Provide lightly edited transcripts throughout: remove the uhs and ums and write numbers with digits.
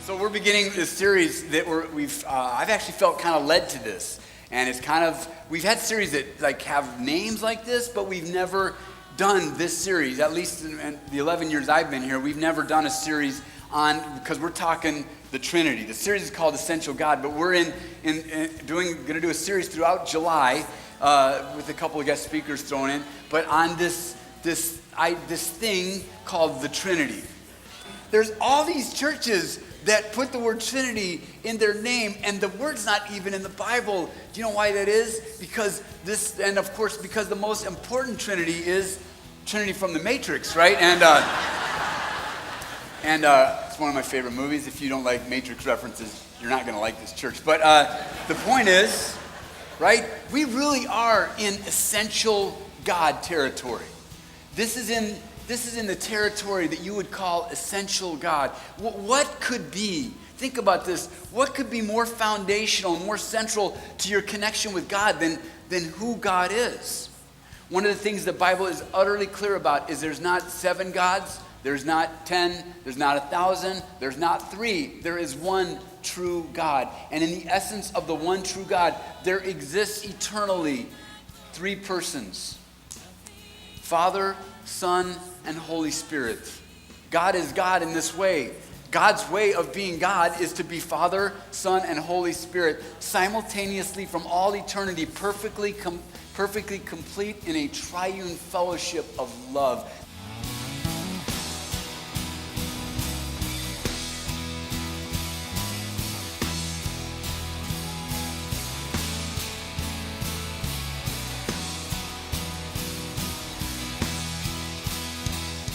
So we're beginning this series that I've actually felt kind of led to this, and it's kind of, we've had series that like have names like this, but we've never done this series. At least in the 11 years I've been here, we've never done a series on, because we're talking the Trinity. The series is called Essential God, but we're going to do a series throughout July with a couple of guest speakers thrown in, but on this thing called the Trinity. There's all these churches that put the word Trinity in their name, and the word's not even in the Bible. Do you know why that is? Because because the most important Trinity is Trinity from the Matrix, right? And it's one of my favorite movies. If you don't like Matrix references, you're not going to like this church. But the point is, right, we really are in essential God territory. This is in the territory that you would call essential God. What could be, think about this, what could be more foundational, more central to your connection with God than who God is? One of the things the Bible is utterly clear about is there's not 7 gods, there's not 10, there's not 1,000, there's not 3. There is one true God. And in the essence of the one true God, there exists eternally 3 persons: Father, Son, and Holy Spirit. God is God in this way. God's way of being God is to be Father, Son, and Holy Spirit simultaneously from all eternity, perfectly complete in a triune fellowship of love.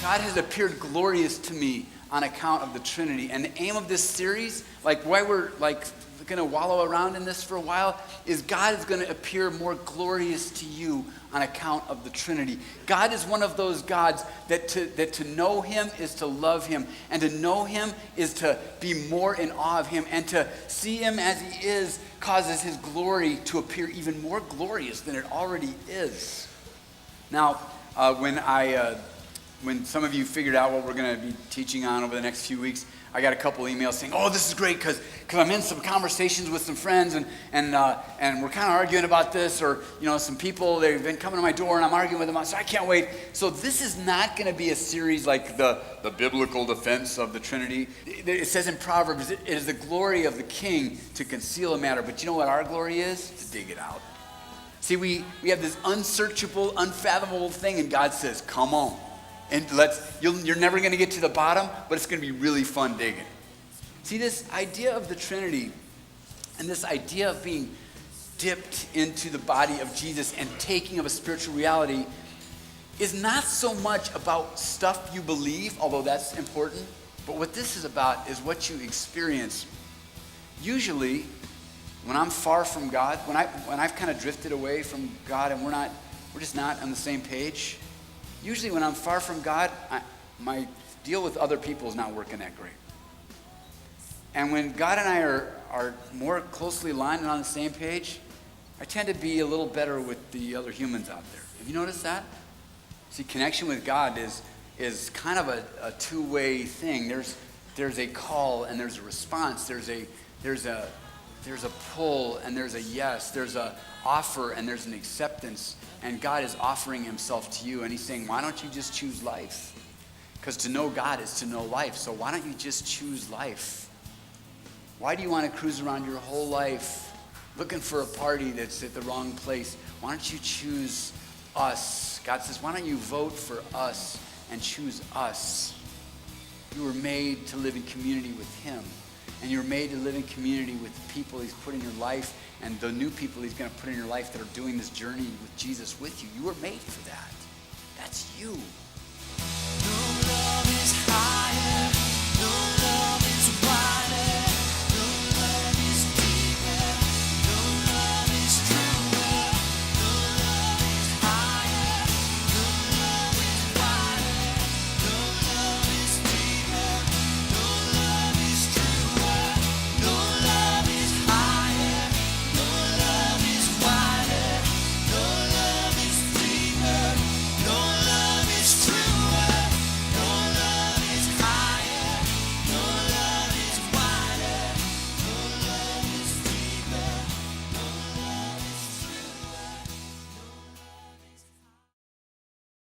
God has appeared glorious to me on account of the Trinity. And the aim of this series, like why we're like going to wallow around in this for a while, is God is going to appear more glorious to you on account of the Trinity. God is one of those gods that to know him is to love him, and to know him is to be more in awe of him, and to see him as he is causes his glory to appear even more glorious than it already is. Now, when some of you figured out what we're going to be teaching on over the next few weeks, I got a couple emails saying, "Oh, this is great because I'm in some conversations with some friends and we're kind of arguing about this, or some people, they've been coming to my door and I'm arguing with them, so I can't wait." So this is not going to be a series like the biblical defense of the Trinity. It says in Proverbs, it is the glory of the king to conceal a matter, but you know what our glory is? To dig it out. See, we have this unsearchable, unfathomable thing, and God says, "Come on. And you're never going to get to the bottom, but it's going to be really fun digging." See, this idea of the Trinity and this idea of being dipped into the body of Jesus and taking of a spiritual reality is not so much about stuff you believe, although that's important, but what this is about is what you experience. Usually, when I'm far from God, when I've kind of drifted away from God and we're just not on the same page, usually when I'm far from God, my deal with other people is not working that great. And when God and I are more closely aligned and on the same page, I tend to be a little better with the other humans out there. Have you noticed that? See, connection with God is kind of a two-way thing. There's a call and there's a response. There's a pull and there's a yes. There's a offer and there's an acceptance. And God is offering himself to you, and he's saying, why don't you just choose life? Because to know God is to know life, so why don't you just choose life? Why do you want to cruise around your whole life looking for a party that's at the wrong place? Why don't you choose us? God says, why don't you vote for us and choose us? You were made to live in community with him, and you're made to live in community with the people he's put in your life and the new people he's going to put in your life that are doing this journey with Jesus with you. You were made for that. That's you.